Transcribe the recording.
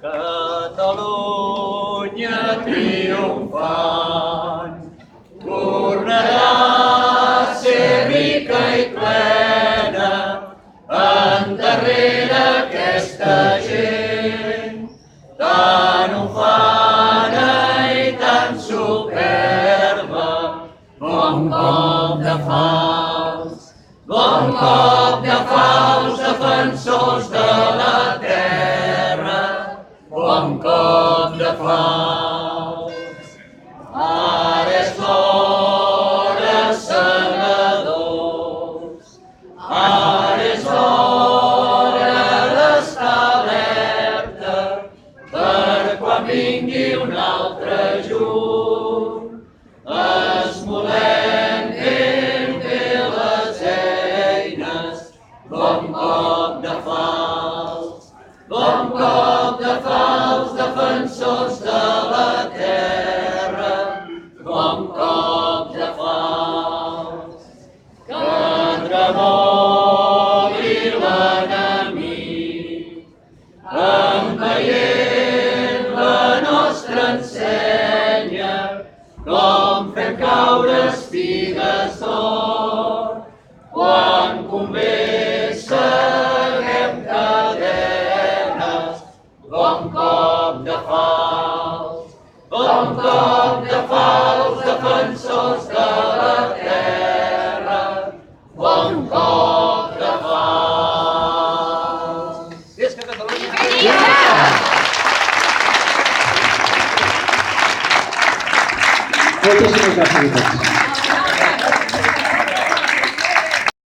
Catalunya triomfant tornarà a ser rica i plena endarrere aquesta gent tan ufana i tan superba. Bon cop de falç, defensors de la terra. Bon cop de falç. Ara és l'hora, segadors. Ara és l'hora d'estar alerta per quan vingui un altre juny. Esmolentem bé les eines. Bon cop de falç. Bon cop de falç, defensors de la terra. Bon cop de falç. Que tremoli l'enemic, envaient la nostra ensenya, com fem caure espigues d'or. Quan convé seguem cadenes. Bon cop de falç, defensors de la terra. Bon cop de falç. Visca Catalunya! Moltíssimes gràcies a tots.